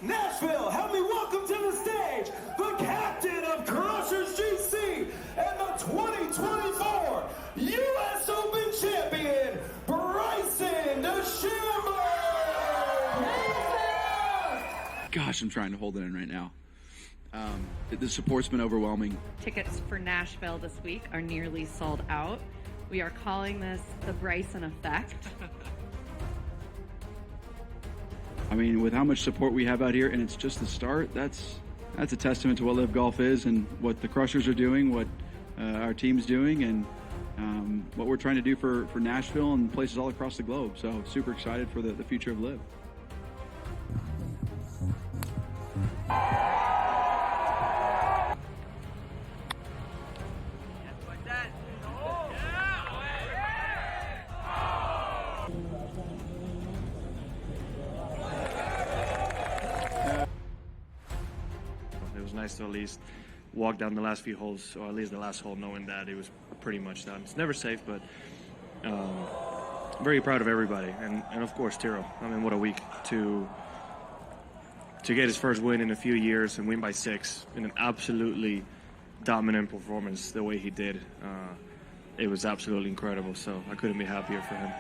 Nashville, help me welcome to the stage the captain of Crushers GC and the 2024 U.S. Open champion, Bryson DeChambeau! Gosh, I'm trying to hold it in right now. The support's been overwhelming. Tickets for Nashville this week are nearly sold out. We are calling this the Bryson effect. I mean, with how much support we have out here, and it's just the start, that's a testament to what Live Golf is and what the Crushers are doing, what our team's doing, and what we're trying to do for Nashville and places all across the globe. So super excited for the future of Live. It was nice to at least walk down the last few holes, or at least the last hole, knowing that it was pretty much done. It's never safe, but very proud of everybody, and of course Tiro. I mean, what a week to get his first win in a few years and win by 6 in an absolutely dominant performance the way he did. It was absolutely incredible, so I couldn't be happier for him.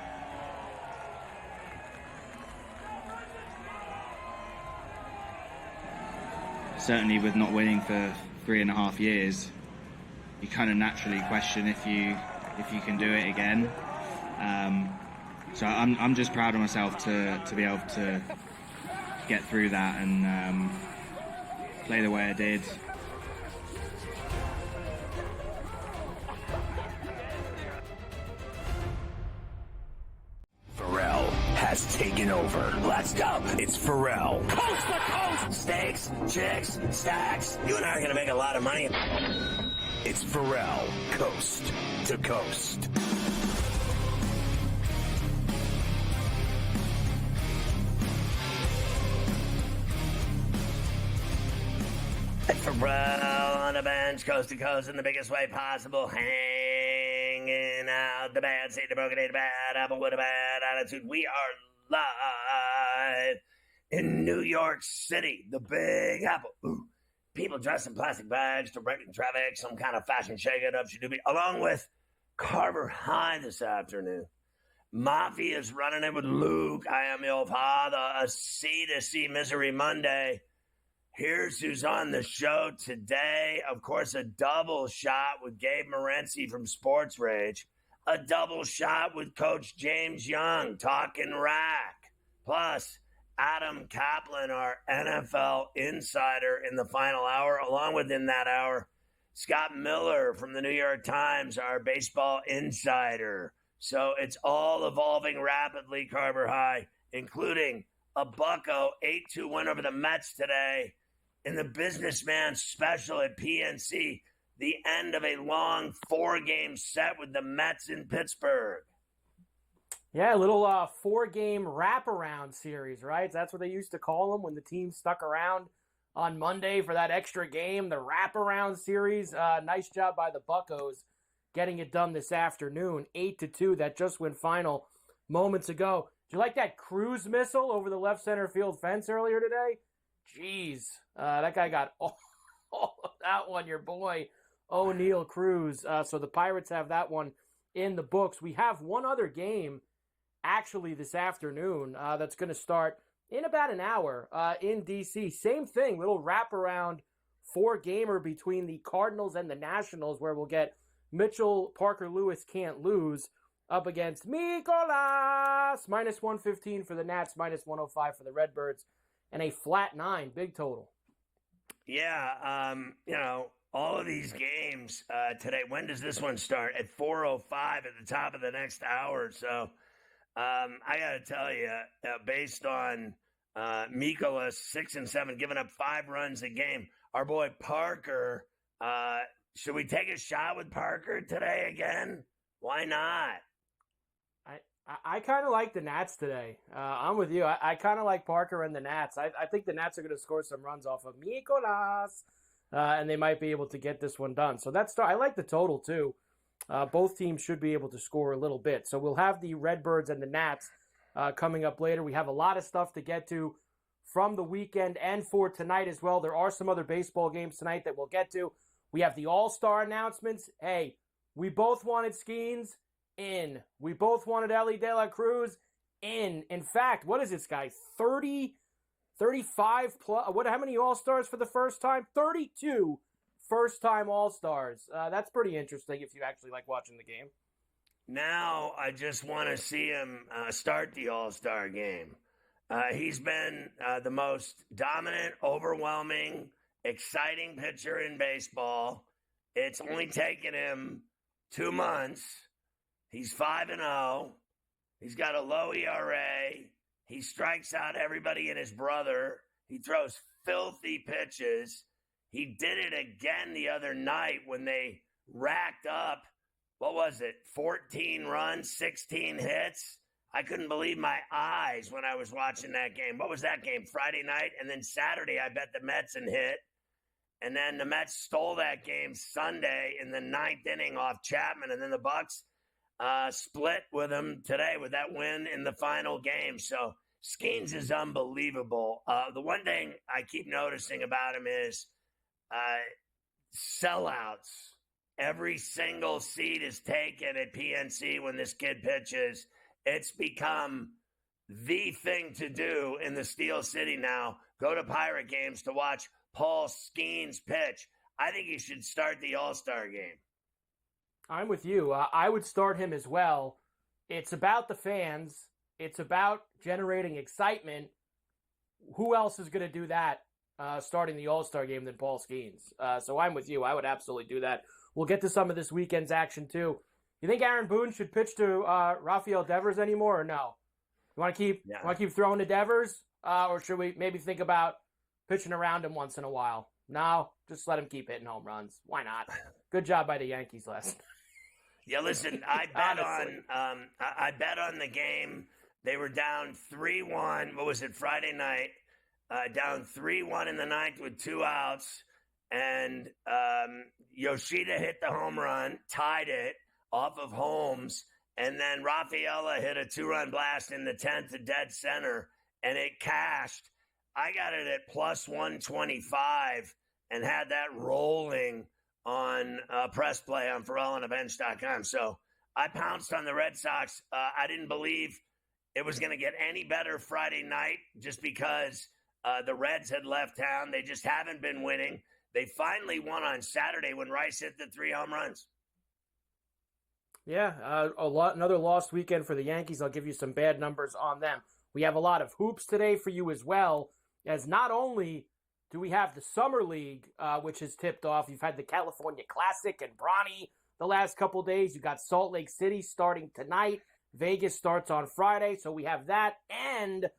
Certainly with not winning for 3.5 years, you kind of naturally question if you can do it again. So I'm just proud of myself to be able to get through that and play the way I did. Ferrall has taken over. Let's go. It's Ferrall. Coast to coast. Steaks, chicks, stacks. You and I are going to make a lot of money. It's Ferrall. Coast to coast. Ferrall on the bench, coast to coast in the biggest way possible, hanging out the bad seed, the broken, the bad apple with a bad attitude. We are live in New York City, the Big Apple. Ooh. People dressed in plastic bags, directing traffic, some kind of fashion shake-it-up, along with Carver High this afternoon. Mafia's running it with Luke. I am your father. A C2C Misery Monday. Here's who's on the show today. Of course, a double shot with Gabe Morency from Sports Rage. A double shot with Coach James Young, talking rack. Plus, Adam Kaplan, our NFL insider in the final hour. Along within that hour, Scott Miller from the New York Times, our baseball insider. So it's all evolving rapidly, Carver High, including a Bucco 8-2 win over the Mets today. In the businessman special at PNC, the end of a long 4-game set with the Mets in Pittsburgh. Yeah, a little 4-game wraparound series, right? That's what they used to call them when the team stuck around on Monday for that extra game, the wraparound series. Nice job by the Buccos getting it done this afternoon, 8-2. That just went final moments ago. Did you like that cruise missile over the left center field fence earlier today? Jeez, that guy got all of that one, your boy, O'Neal Cruz. So the Pirates have that one in the books. We have one other game, actually, this afternoon that's going to start in about an hour in D.C. Same thing, little wraparound 4-gamer between the Cardinals and the Nationals, where we'll get Mitchell Parker Lewis can't lose up against Mikolas. Minus 115 for the Nats, minus 105 for the Redbirds. And a flat 9, big total. Yeah, all of these games today. When does this one start? At 4:05 at the top of the next hour. So I got to tell you, based on Mikolas 6 and 7, giving up 5 runs a game, our boy Parker. Should we take a shot with Parker today again? Why not? I kind of like the Nats today. I'm with you. I kind of like Parker and the Nats. I think the Nats are going to score some runs off of Mikolas, and they might be able to get this one done. So I like the total too. Both teams should be able to score a little bit. So we'll have the Redbirds and the Nats coming up later. We have a lot of stuff to get to from the weekend and for tonight as well. There are some other baseball games tonight that we'll get to. We have the All-Star announcements. Hey, we both wanted Skeens in. We both wanted Ellie De La Cruz in. In fact, what is this guy? 30, 35 plus. How many All-Stars for the first time? 32 first-time All-Stars. That's pretty interesting if you actually like watching the game. Now I just want to see him start the All-Star game. He's been the most dominant, overwhelming, exciting pitcher in baseball. It's only taken him 2 months. He's 5-0. He's got a low ERA. He strikes out everybody and his brother. He throws filthy pitches. He did it again the other night when they racked up, 14 runs, 16 hits. I couldn't believe my eyes when I was watching that game. What was that game? Friday night? And then Saturday, I bet the Mets and hit. And then the Mets stole that game Sunday in the 9th inning off Chapman. And then the Bucks split with them today with that win in the final game. So Skeens is unbelievable. The one thing I keep noticing about him is sellouts. Every single seat is taken at PNC when this kid pitches. It's become the thing to do in the Steel City now. Go to Pirate games to watch Paul Skeens pitch. I think he should start the All-Star game. I'm with you. I would start him as well. It's about the fans. It's about generating excitement. Who else is going to do that starting the All-Star game than Paul Skeens? So I'm with you. I would absolutely do that. We'll get to some of this weekend's action, too. You think Aaron Boone should pitch to Rafael Devers anymore or no? You want to keep throwing to Devers? Or should we maybe think about pitching around him once in a while? No, just let him keep hitting home runs. Why not? Good job by the Yankees last night. Yeah, listen, I bet on the game. They were down 3-1. What was it, Friday night? Down 3-1 in the ninth with 2 outs. And Yoshida hit the home run, tied it off of Holmes. And then Rafaela hit a 2-run blast in the 10th to dead center, and it cashed. I got it at plus 125 and had that rolling on press play on FerrallOnTheBench.com. So I pounced on the Red Sox. I didn't believe it was going to get any better Friday night just because the Reds had left town. They just haven't been winning. They finally won on Saturday when Rice hit the 3 home runs. Yeah, another lost weekend for the Yankees. I'll give you some bad numbers on them. We have a lot of hoops today for you as well, as not only do we have the Summer League, which has tipped off. You've had the California Classic and Bronny the last couple days. You've got Salt Lake City starting tonight. Vegas starts on Friday, so we have that and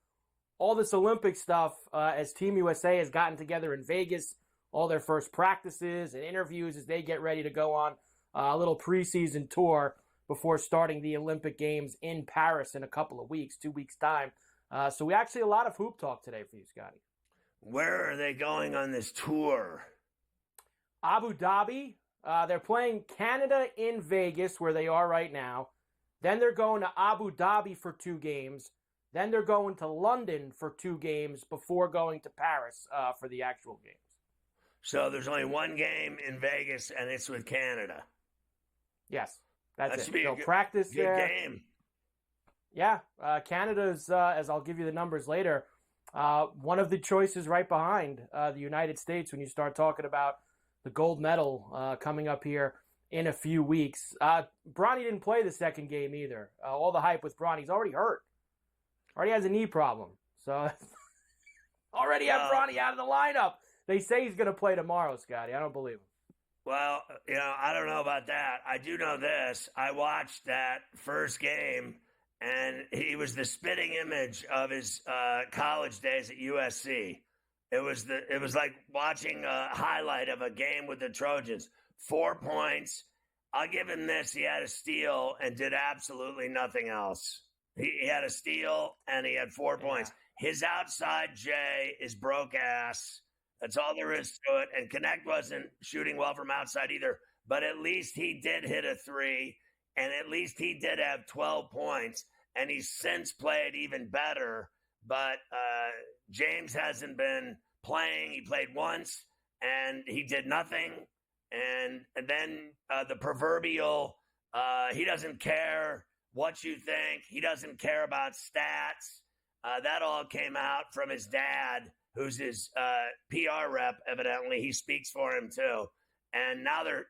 all this Olympic stuff as Team USA has gotten together in Vegas, all their first practices and interviews as they get ready to go on a little preseason tour before starting the Olympic Games in Paris in a couple of weeks, 2 weeks' time. So we actually a lot of hoop talk today for you, Scotty. Where are they going on this tour? Abu Dhabi. They're playing Canada in Vegas, where they are right now. Then they're going to Abu Dhabi for 2 games. Then they're going to London for 2 games before going to Paris for the actual games. So there's only 1 game in Vegas, and it's with Canada. Yes, that's it. They'll practice good there. Game. Yeah, Canada's, as I'll give you the numbers later, one of the choices right behind the United States when you start talking about the gold medal coming up here in a few weeks. Bronny didn't play the second game either. All the hype with Bronny. He's already hurt. Already has a knee problem. So already have Bronny out of the lineup. They say he's going to play tomorrow, Scotty. I don't believe him. Well, I don't know about that. I do know this. I watched that first game, and he was the spitting image of his college days at USC. It was like watching a highlight of a game with the Trojans. 4 points. I'll give him this. He had a steal and did absolutely nothing else. He had a steal, and he had 4 points. His outside J is broke ass. That's all there is to it. And Connect wasn't shooting well from outside either. But at least he did hit a 3, and at least he did have 12 points. And he's since played even better. but James hasn't been playing. He played once, and he did nothing. And then the proverbial, he doesn't care what you think. He doesn't care about stats. That all came out from his dad, who's his PR rep, evidently. He speaks for him, too. And now they're,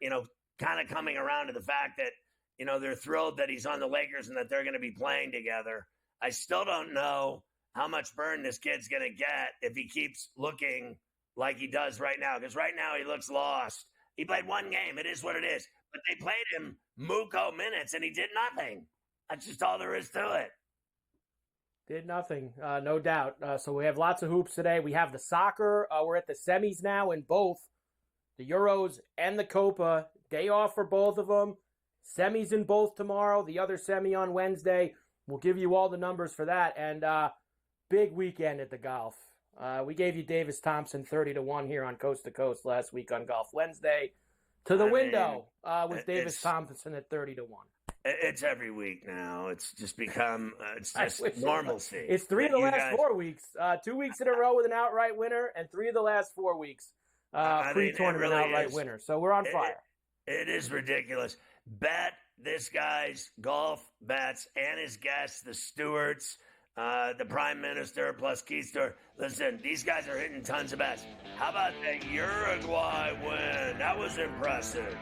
kind of coming around to the fact that, they're thrilled that he's on the Lakers and that they're going to be playing together. I still don't know how much burn this kid's going to get if he keeps looking like he does right now. Because right now he looks lost. He played one game. It is what it is. But they played him Muko minutes, and he did nothing. That's just all there is to it. Did nothing, no doubt. So we have lots of hoops today. We have the soccer. We're at the semis now in both the Euros and the Copa. Day off for both of them. Semis in both tomorrow. The other semi on Wednesday. We'll give you all the numbers for that. And big weekend at the golf. We gave you Davis Thompson 30-1 here on Coast to Coast last week on Golf Wednesday. To the window with Davis Thompson at 30-1. It's every week now. It's just become it's just normalcy. It's 3 of the last 4 weeks. 2 weeks in a row with an outright winner, and 3 of the last 4 weeks pre-tournament really outright winner. So we're on fire. It is ridiculous. Bet this guy's golf bets and his guests, the stewards, the prime minister plus Keystone. Listen, these guys are hitting tons of bets. How about the Uruguay win? That was impressive.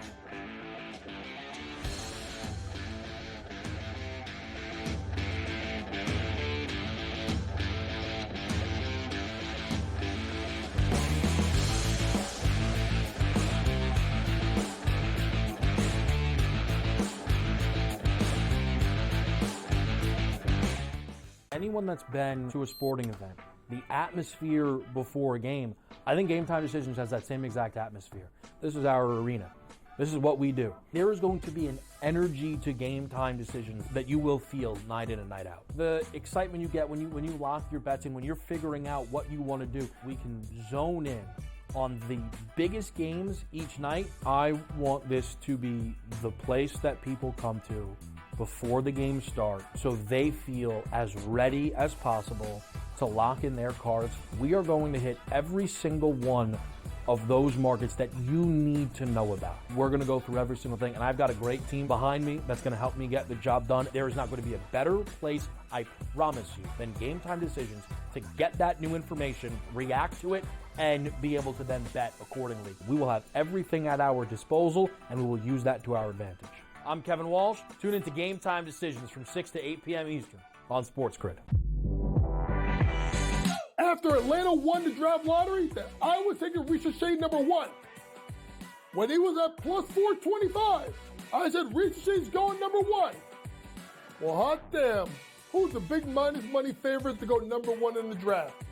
Anyone that's been to a sporting event, the atmosphere before a game, I think Game Time Decisions has that same exact atmosphere. This is our arena. This is what we do. There is going to be an energy to Game Time Decisions that you will feel night in and night out. The excitement you get when you lock your bets in, when you're figuring out what you want to do, we can zone in on the biggest games each night. I want this to be the place that people come to before the game starts so they feel as ready as possible to lock in their cards. We are going to hit every single one of those markets that you need to know about. We're going to go through every single thing, and I've got a great team behind me that's going to help me get the job done. There is not going to be a better place, I promise you, than Game Time Decisions to get that new information, react to it, and be able to then bet accordingly. We will have everything at our disposal, and we will use that to our advantage. I'm Kevin Walsh. Tune into Game Time Decisions from 6 to 8 p.m. Eastern on SportsGrid. After Atlanta won the draft lottery, that I was taking Ricochet number 1. When he was at plus 425, I said Ricochet's going number 1. Well, hot damn. Who's the big minus money favorite to go number 1 in the draft?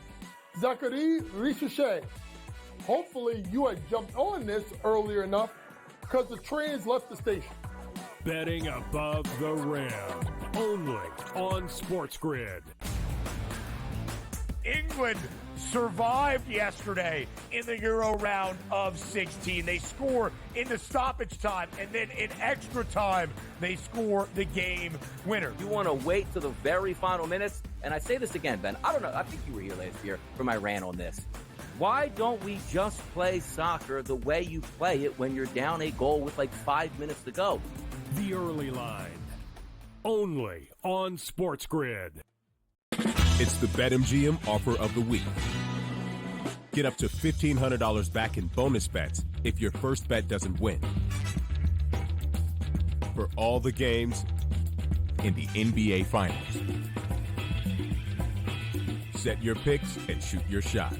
Zachary Ricochet. Hopefully you had jumped on this earlier enough because the trains left the station. Betting above the rim, only on SportsGrid. England survived yesterday in the Euro round of 16. They score in the stoppage time, and then in extra time, they score the game winner. You want to wait to the very final minutes? And I say this again, Ben. I don't know. I think you were here last year for my rant on this. Why don't we just play soccer the way you play it when you're down a goal with like 5 minutes to go? The early line, only on SportsGrid. It's the BetMGM offer of the week. Get up to $1,500 back in bonus bets if your first bet doesn't win. For all the games in the NBA Finals. Set your picks and shoot your shot.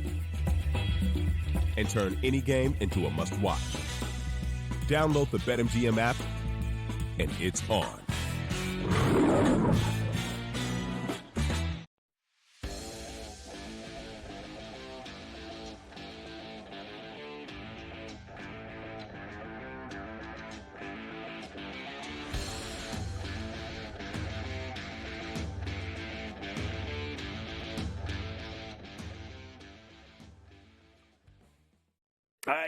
And turn any game into a must-watch. Download the BetMGM app, and it's on.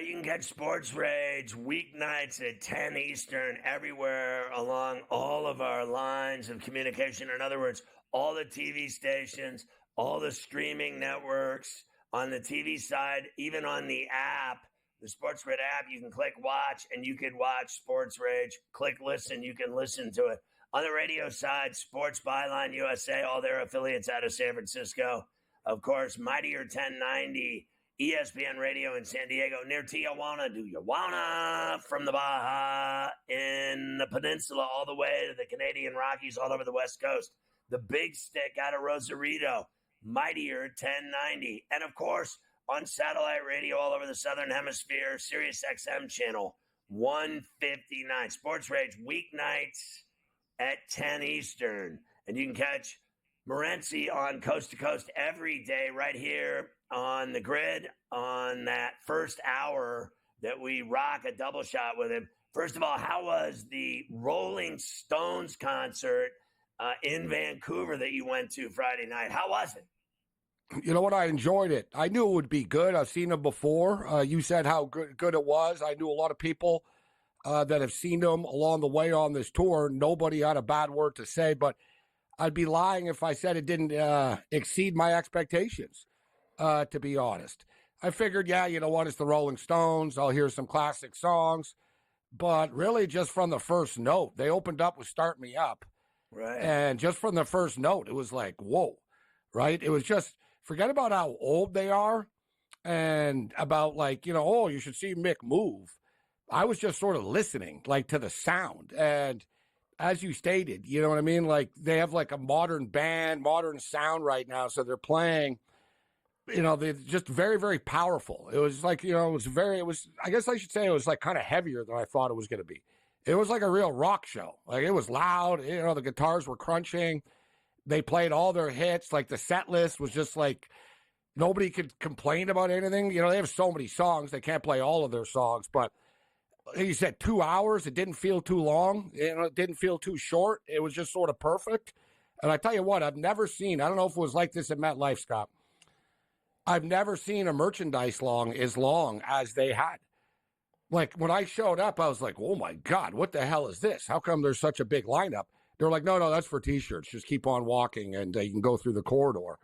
You can catch Sports Rage weeknights at 10 Eastern everywhere along all of our lines of communication. In other words, all the TV stations, all the streaming networks, on the TV side, even on the app, the SportsGrid app, you can click watch and you can watch Sports Rage. Click listen, you can listen to it. On the radio side, Sports Byline USA, all their affiliates out of San Francisco. Of course, Mightier 1090, ESPN Radio in San Diego, near Tijuana. Do you wanna? From the Baja in the peninsula all the way to the Canadian Rockies all over the West Coast. The Big Stick out of Rosarito, Mightier 1090. And, of course, on satellite radio all over the Southern Hemisphere, Sirius XM channel 159. Sports Rage weeknights at 10 Eastern. And you can catch Morency on Coast to Coast every day right here on the grid on that first hour that we rock a double shot with him. First of all, how was the Rolling Stones concert in Vancouver that you went to Friday night? How was it? You know what? I enjoyed it. I knew it would be good. I've seen them before. You said how good it was. I knew a lot of people that have seen them along the way on this tour. Nobody had a bad word to say, but I'd be lying if I said it didn't exceed my expectations, to be honest. I figured, yeah, you know what? It's the Rolling Stones. I'll hear some classic songs. But really, just from the first note, they opened up with Start Me Up. Right. And just from the first note, it was like, whoa, right? It was just, forget about how old they are and about like, you know, oh, you should see Mick move. I was just sort of listening, like, to the sound. And as you stated, you know what I mean? Like, they have like a modern band, modern sound right now. So they're playing, you know, they're just very, very powerful. It was like, you know, I guess I should say it was like kind of heavier than I thought it was going to be. It was like a real rock show. Like, it was loud. You know, the guitars were crunching. They played all their hits. Like, the set list was just like, nobody could complain about anything. You know, they have so many songs. They can't play all of their songs. But you said 2 hours. It didn't feel too long. You know, it didn't feel too short. It was just sort of perfect. And I tell you what, I've never seen, I don't know if it was like this at MetLife, Scott. I've never seen a merchandise as long as they had. Like, when I showed up, I was like, oh, my God, what the hell is this? How come there's such a big lineup? They're like, no, that's for T-shirts. Just keep on walking, and you can go through the corridor.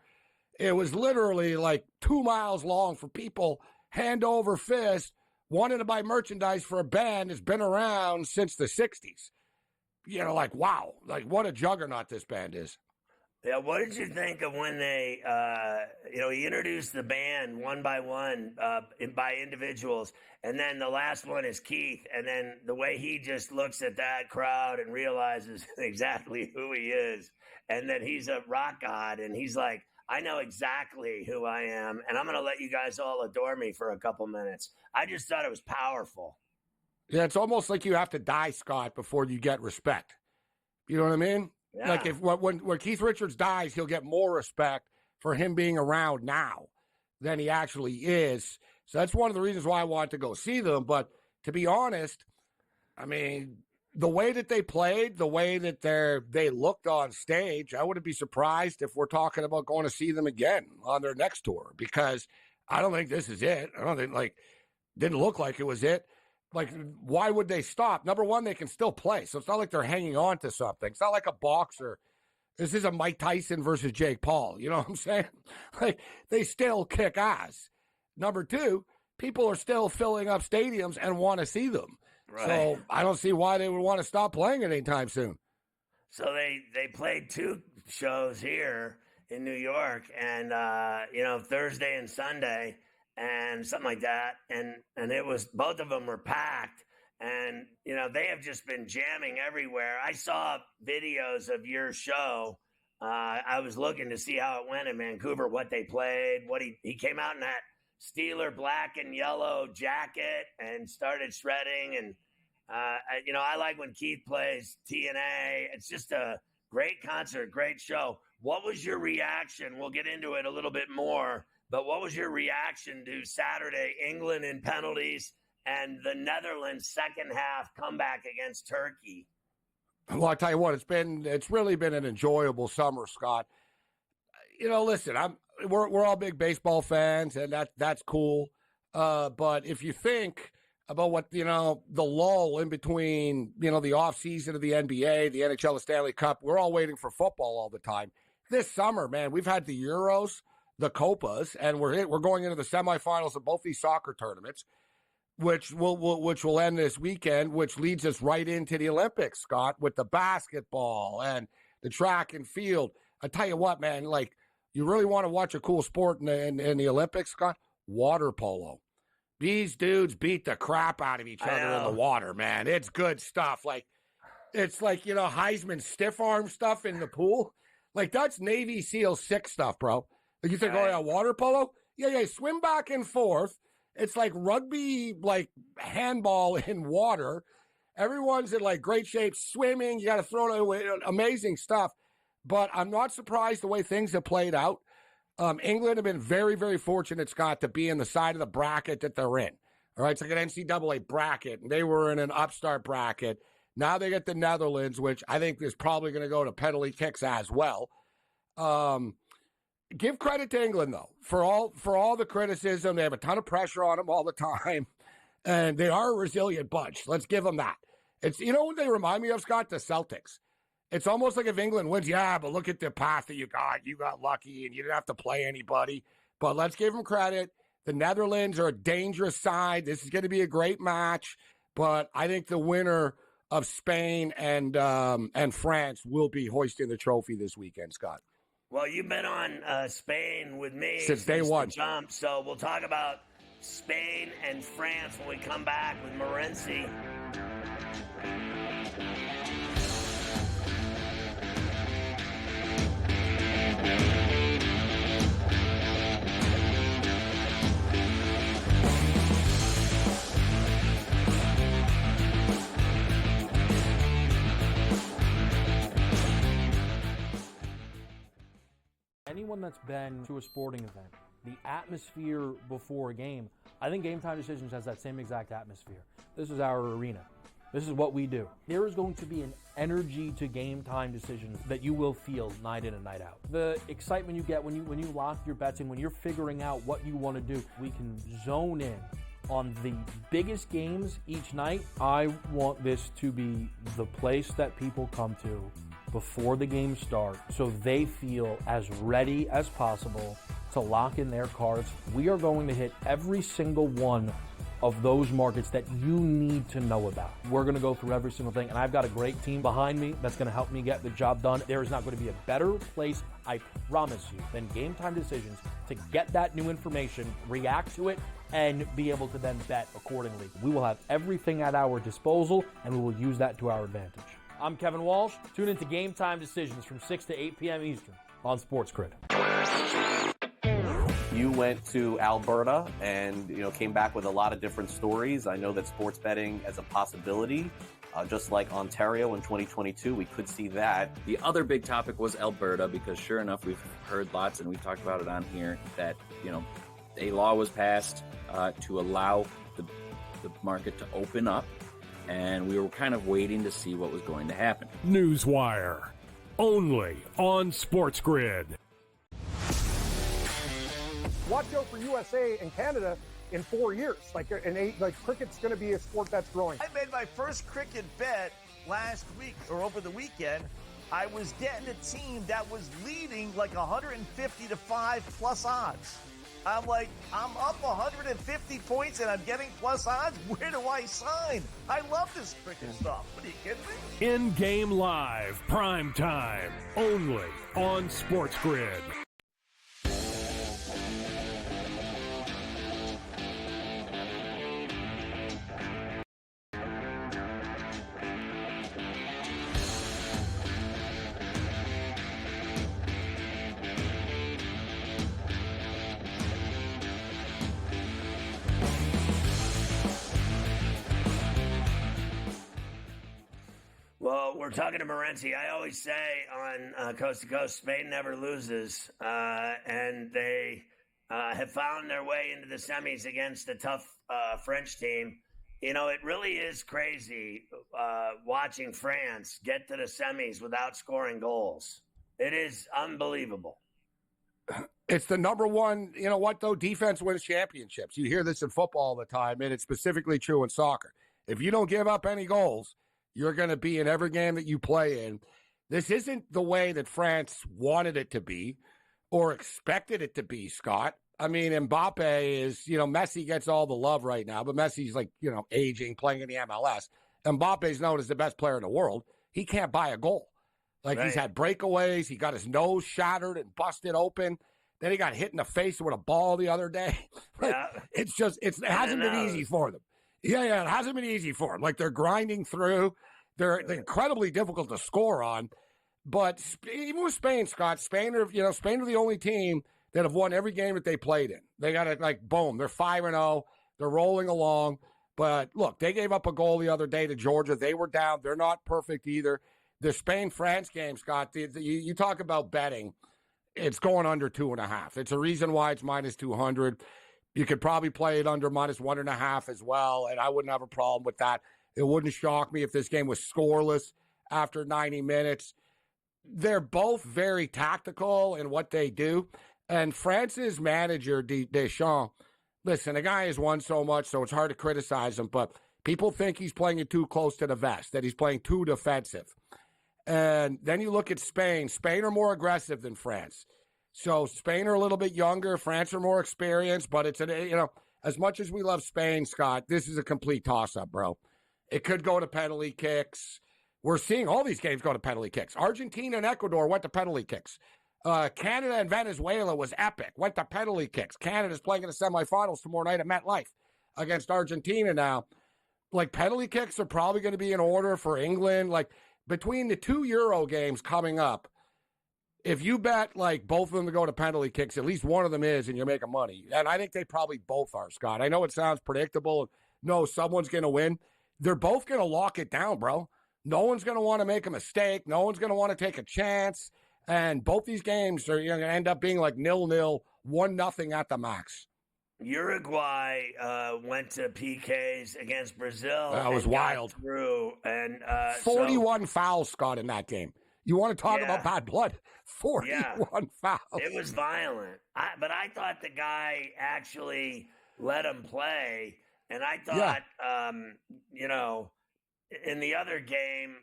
It was literally like 2 miles long for people, hand over fist, wanting to buy merchandise for a band that's been around since the 60s. You know, like, wow, like, what a juggernaut this band is. Yeah, what did you think of when they, he introduced the band one by one by individuals, and then the last one is Keith, and then the way he just looks at that crowd and realizes exactly who he is, and that he's a rock god, and he's like, I know exactly who I am, and I'm going to let you guys all adore me for a couple minutes. I just thought it was powerful. Yeah, it's almost like you have to die, Scott, before you get respect. You know what I mean? Yeah. Like, when Keith Richards dies, he'll get more respect for him being around now than he actually is. So that's one of the reasons why I wanted to go see them. But to be honest, I mean, the way that they played, the way that they looked on stage, I wouldn't be surprised if we're talking about going to see them again on their next tour, because I don't think this is it. I don't think, didn't look like it was it. Like, why would they stop? Number one, they can still play. So it's not like they're hanging on to something. It's not like a boxer. This is a Mike Tyson versus Jake Paul. You know what I'm saying? Like, they still kick ass. Number two, people are still filling up stadiums and want to see them. Right. So I don't see why they would want to stop playing it anytime soon. So they played 2 shows here in New York, and, Thursday and Sunday, and something like that, and it was, both of them were packed, and they have just been jamming everywhere. I saw videos of your show. I was looking to see how it went in Vancouver, what they played, what he came out in that Steeler black and yellow jacket and started shredding, and I like when Keith plays TNA. It's just a great concert, great show. What was your reaction? We'll get into it a little bit more. But what was your reaction to Saturday, England in penalties, and the Netherlands second half comeback against Turkey? Well, I tell you what, it's really been an enjoyable summer, Scott. Listen, we're all big baseball fans, and that's cool. But if you think about what the lull in between the off season of the NBA, the NHL, the Stanley Cup, we're all waiting for football all the time. this summer, man, we've had the Euros, the Copas, and we're going into the semifinals of both these soccer tournaments, which will end this weekend, which leads us right into the Olympics, Scott, with the basketball and the track and field. I tell you what, man, like, you really want to watch a cool sport in the Olympics, Scott? Water polo. These dudes beat the crap out of each other in the water, man. It's good stuff. Like, it's like, Heisman stiff arm stuff in the pool. Like, that's Navy SEAL 6 stuff, bro. Like, you think, oh, yeah, water polo? Yeah, swim back and forth. It's like rugby, like handball in water. Everyone's in, like, great shape swimming. You got to throw it away. Amazing stuff. But I'm not surprised the way things have played out. England have been very, very fortunate, Scott, to be in the side of the bracket that they're in. All right, it's like an NCAA bracket, and they were in an upstart bracket. Now they get the Netherlands, which I think is probably going to go to penalty kicks as well. Give credit to England, though, for all the criticism. They have a ton of pressure on them all the time, and they are a resilient bunch. Let's give them that. It's, what they remind me of, Scott? The Celtics. It's almost like if England wins, yeah, but look at the path that you got. You got lucky, and you didn't have to play anybody. But let's give them credit. The Netherlands are a dangerous side. This is going to be a great match. But I think the winner of Spain and France will be hoisting the trophy this weekend, Scott. Well, you've been on Spain with me since day one. Jump, so we'll talk about Spain and France when we come back with Morency. Anyone that's been to a sporting event, the atmosphere before a game, I think Game Time Decisions has that same exact atmosphere. This is our arena. This is what we do. There is going to be an energy to Game Time Decisions that you will feel night in and night out. The excitement you get when you lock your bets in, when you're figuring out what you want to do, we can zone in on the biggest games each night. I want this to be the place that people come to before the games start so they feel as ready as possible to lock in their cards. We are going to hit every single one of those markets that you need to know about. We're going to go through every single thing, and I've got a great team behind me that's going to help me get the job done. There is not going to be a better place, I promise you, than Game Time Decisions to get that new information, react to it, and be able to then bet accordingly. We will have everything at our disposal, and we will use that to our advantage. I'm Kevin Walsh. Tune into Game Time Decisions from 6 to 8 p.m. Eastern on SportsGrid. You went to Alberta and came back with a lot of different stories. I know that sports betting as a possibility, just like Ontario in 2022, we could see that. The other big topic was Alberta, because sure enough, we've heard lots, and we've talked about it on here, that a law was passed to allow the market to open up. And we were kind of waiting to see what was going to happen. Newswire, only on SportsGrid. Watch out for USA and Canada in 4 years. Cricket's going to be a sport that's growing. I made my first cricket bet last week or over the weekend. I was getting a team that was leading like 150 to 5 plus odds. I'm like, I'm up 150 points and I'm getting plus odds. Where do I sign? I love this cricket stuff. What are you kidding me? In-game live, prime time, only on SportsGrid. Well, we're talking to Morency. I always say on Coast to Coast, Spain never loses, and they have found their way into the semis against a tough French team. It really is crazy watching France get to the semis without scoring goals. It is unbelievable. It's the number one, defense wins championships. You hear this in football all the time, and it's specifically true in soccer. If you don't give up any goals, you're going to be in every game that you play in. This isn't the way that France wanted it to be or expected it to be, Scott. I mean, Mbappe is, Messi gets all the love right now, but Messi's like, aging, playing in the MLS. Mbappe's known as the best player in the world. He can't buy a goal. Like, he's had breakaways. He got his nose shattered and busted open. Then he got hit in the face with a ball the other day. It hasn't been easy for them. Yeah, it hasn't been easy for them. Like, they're grinding through. They're incredibly difficult to score on. But even with Spain, Scott, Spain are the only team that have won every game that they played in. They got it boom. They're 5-0. They're rolling along. But look, they gave up a goal the other day to Georgia. They were down. They're not perfect either. The Spain-France game, Scott, you talk about betting. It's going under 2.5. It's a reason why it's minus 200. You could probably play it under minus 1.5 as well, and I wouldn't have a problem with that. It wouldn't shock me if this game was scoreless after 90 minutes. They're both very tactical in what they do. And France's manager, Deschamps, listen, the guy has won so much, so it's hard to criticize him, but people think he's playing it too close to the vest, that he's playing too defensive. And then you look at Spain. Spain are more aggressive than France. So Spain are a little bit younger. France are more experienced, but it's, as much as we love Spain, Scott, this is a complete toss-up, bro. It could go to penalty kicks. We're seeing all these games go to penalty kicks. Argentina and Ecuador went to penalty kicks. Canada and Venezuela was epic, went to penalty kicks. Canada's playing in the semifinals tomorrow night at MetLife against Argentina now. Like, penalty kicks are probably going to be in order for England. Like, between the 2 Euro games coming up, if you bet, both of them to go to penalty kicks, at least one of them is, and you're making money. And I think they probably both are, Scott. I know it sounds predictable. No, someone's going to win. They're both going to lock it down, bro. No one's going to want to make a mistake. No one's going to want to take a chance. And both these games are going to end up being 0-0, 1-0 at the max. Uruguay went to PKs against Brazil. That was wild. Through and 41 fouls, Scott, in that game. You want to talk about bad blood? 41 fouls. It was violent. But I thought the guy actually let him play. And I thought, in the other game,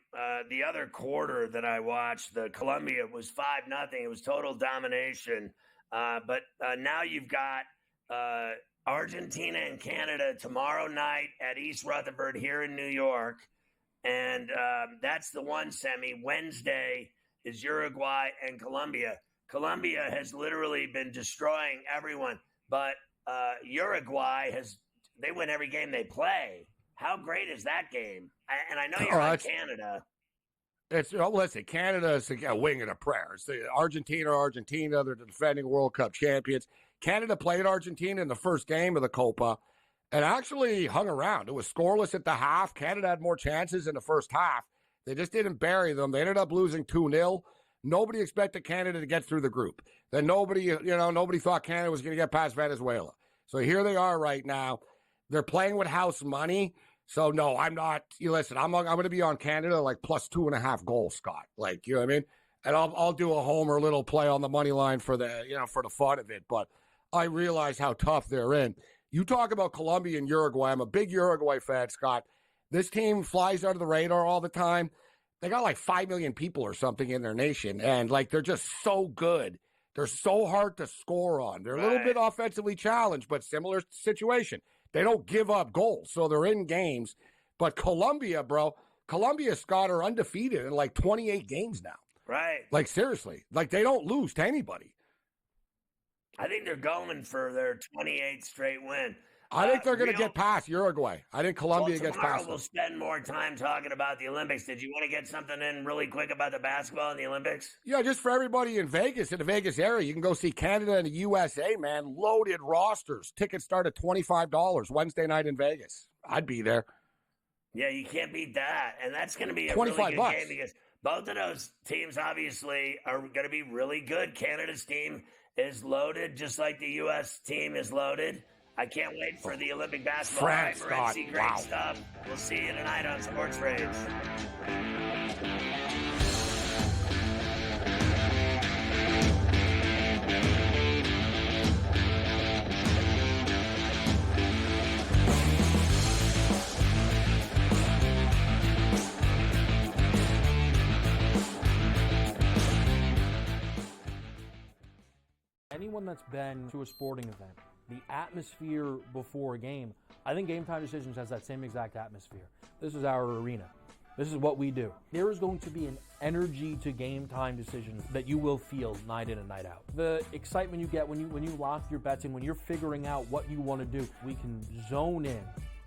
the other quarter that I watched, the Colombia was 5-0. It was total domination. But now you've got Argentina and Canada tomorrow night at East Rutherford here in New York. And that's the one semi. Wednesday is Uruguay and Colombia. Colombia has literally been destroying everyone. But Uruguay they win every game they play. How great is that game? And I know you're on Canada. Listen, Canada is a wing and a prayer. It's the Argentina. They're the defending World Cup champions. Canada played Argentina in the first game of the Copa and actually hung around. It was scoreless at the half. Canada had more chances in the first half. They just didn't bury them. They ended up losing 2-0. Nobody expected Canada to get through the group. Then nobody thought Canada was going to get past Venezuela. So here they are right now. They're playing with house money. So, no, I'm not. Listen, I'm going to be on Canada plus 2.5 goals, Scott. You know what I mean? And I'll do a homer little play on the money line for the fun of it. But I realize how tough they're in. You talk about Colombia and Uruguay. I'm a big Uruguay fan, Scott. This team flies under the radar all the time. They got 5 million people or something in their nation. And they're just so good. They're so hard to score on. They're a little bit offensively challenged, but similar situation. They don't give up goals, so they're in games. But Colombia, Scott, are undefeated in 28 games now. Right. Seriously. They don't lose to anybody. I think they're going for their 28th straight win. I think they're going to get past Uruguay. I think Colombia gets past them. We'll spend more time talking about the Olympics. Did you want to get something in really quick about the basketball and the Olympics? Yeah, just for everybody in Vegas, in the Vegas area, you can go see Canada and the USA, man. Loaded rosters. Tickets start at $25 Wednesday night in Vegas. I'd be there. Yeah, you can't beat that. And that's going to be a really good game because both of those teams obviously are going to be really good. Canada's team is loaded just like the U.S. team is loaded. I can't wait for the Olympic basketball. France, Scott. Great stuff. We'll see you tonight on Sports Rage. anyone that's been to a sporting event, the atmosphere before a game, I think Game Time Decisions has that same exact atmosphere. This is our arena. This is what we do. There is going to be an energy to Game Time Decisions that you will feel night in and night out. The excitement you get when you lock your bets in, when you're figuring out what you want to do, we can zone in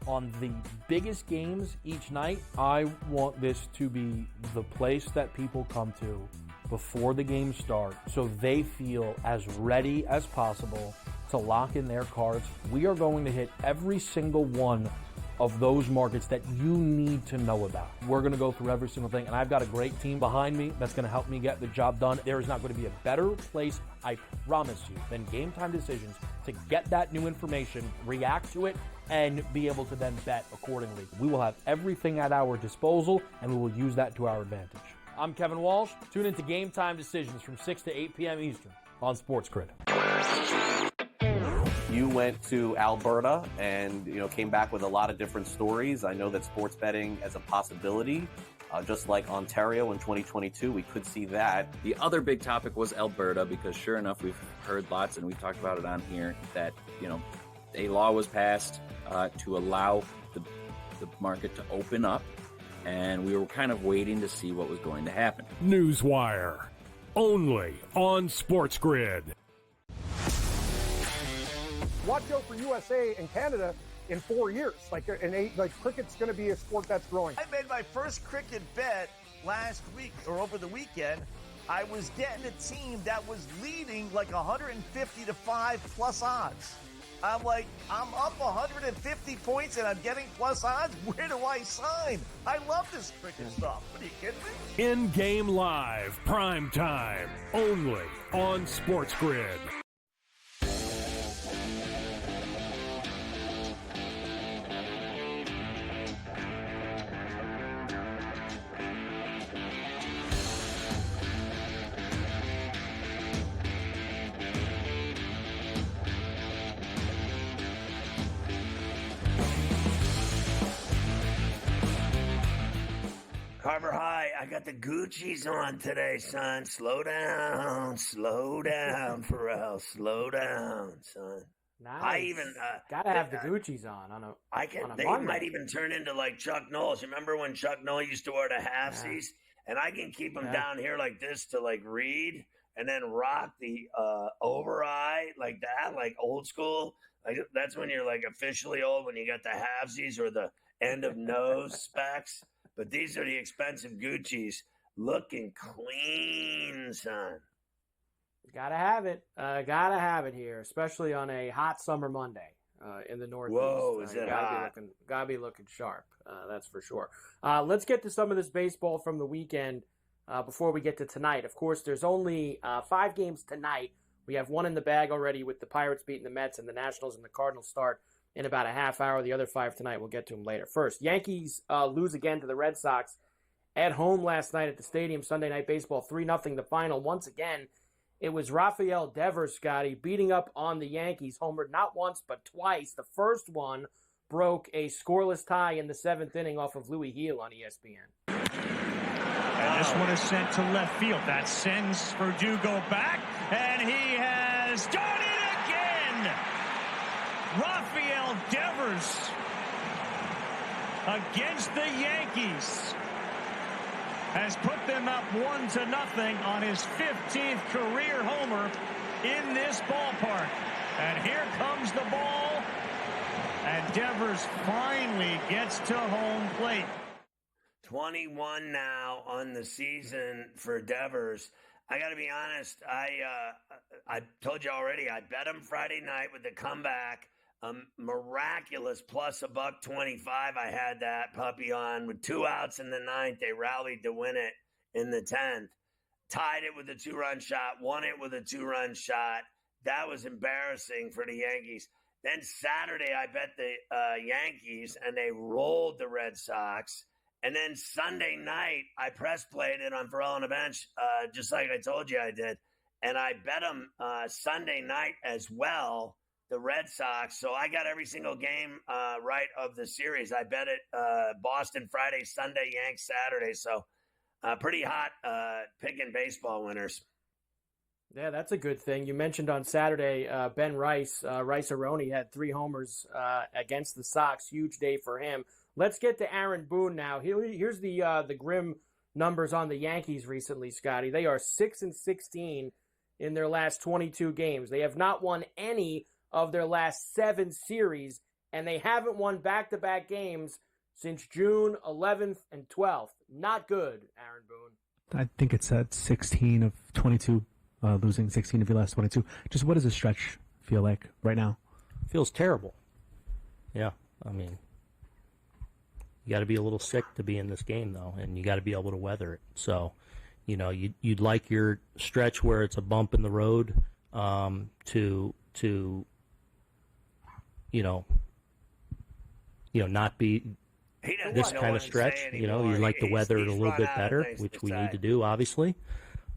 on the biggest games each night. I want this to be the place that people come to before the games start so they feel as ready as possible to lock in their cards. We are going to hit every single one of those markets that you need to know about. We're going to go through every single thing, and I've got a great team behind me that's going to help me get the job done. There is not going to be a better place, I promise you, than Game Time Decisions to get that new information, react to it, and be able to then bet accordingly. We will have everything at our disposal, and we will use that to our advantage. I'm Kevin Walsh. Tune into Game Time Decisions from 6 to 8 p.m. Eastern on SportsGrid. You went to Alberta and came back with a lot of different stories. I know that sports betting as a possibility, just like Ontario in 2022, we could see that. The other big topic was Alberta, because sure enough, we've heard lots, and we've talked about it on here, that a law was passed to allow the market to open up, and we were kind of waiting to see what was going to happen. Newswire, only on SportsGrid. Watch out for USA and Canada in 4 years. Cricket's going to be a sport that's growing. I made my first cricket bet last week or over the weekend. I was getting a team that was leading like 150 to 5 plus odds. I'm like, I'm up 150 points and I'm getting plus odds. Where do I sign? I love this cricket stuff. What, are you kidding me? In-game live, prime time, only on SportsGrid. Carver High, I got the Gucci's on today, son. Slow down, Ferrall. Slow down, son. Nice. I even gotta have the Gucci's on a They Monday. might even turn into like Chuck Knowles. You remember when Chuck Knowles used to wear the halfsies? And I can keep them down here like this to like read, and then rock the over eye like that, like old school. Like that's when you're like officially old, when you got the halfsies or the end of nose specs. But these are the expensive Gucci's, looking clean, son. Gotta have it. Gotta have it here, especially on a hot summer Monday in the Northeast. Whoa, is it hot? Gotta be looking sharp. That's for sure. Let's get to some of this baseball from the weekend before we get to tonight. Of course, there's only 5 games tonight. We have one in the bag already with the Pirates beating the Mets, and the Nationals and the Cardinals start in about a half hour. The other 5 tonight, we'll get to them later. First, Yankees lose again to the Red Sox at home last night at the stadium. Sunday Night Baseball, 3-0 the final. Once again, it was Rafael Devers, Scotty, beating up on the Yankees. Homered not once, but twice. The first one broke a scoreless tie in the 7th inning off of Louis Heel on ESPN. And this one is sent to left field. That sends Verdugo back, and he has done it again! Rafael Devers against the Yankees has put them up 1-0 on his 15th career homer in this ballpark. And here comes the ball, and Devers finally gets to home plate. 21 now on the season for Devers. I got to be honest, I told you already, I bet him Friday night with the comeback. Miraculous plus $1.25. I had that puppy on with 2 outs in the 9th. They rallied to win it in the 10th. Tied it with a 2-run shot, won it with a 2-run shot. That was embarrassing for the Yankees. Then Saturday, I bet the Yankees, and they rolled the Red Sox. And then Sunday night, I press played it on Ferrall on the bench, just like I told you I did. And I bet them Sunday night as well, the Red Sox. So I got every single game right of the series. I bet it Boston Friday, Sunday, Yanks Saturday. So pretty hot picking baseball winners. Yeah, that's a good thing. You mentioned on Saturday, Ben Rice-A-Roni had 3 homers against the Sox. Huge day for him. Let's get to Aaron Boone now. Here's the grim numbers on the Yankees recently, Scotty. They are 6-16 in their last 22 games. They have not won any of their last 7 series, and they haven't won back-to-back games since June 11th and 12th. Not good, Aaron Boone. I think it's at 16 of 22, losing 16 of your last 22. Just what does a stretch feel like right now? Feels terrible. Yeah, I mean, you got to be a little sick to be in this game, though, and you got to be able to weather it. So, you know, you'd like your stretch where it's a bump in the road to not be this kind of stretch. You know, you'd like to weather it a little bit better, which we need to do, obviously.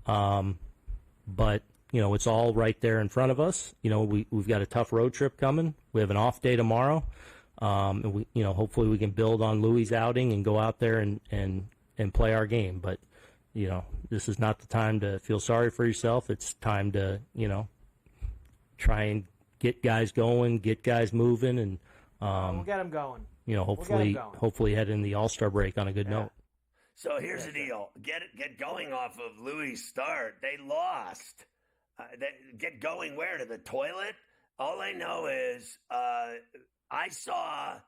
But, you know, it's all right there in front of us. You know, we've got a tough road trip coming. We have an off day tomorrow. And we, you know, hopefully we can build on Louis' outing and go out there and play our game. But, you know, this is not the time to feel sorry for yourself. It's time to, you know, try and get guys going, get guys moving, and we'll get them going. You know, hopefully head in the All-Star break on a good note. So here's the deal: get going off of Louis' start. They lost. Get going where? To the toilet? All I know is I saw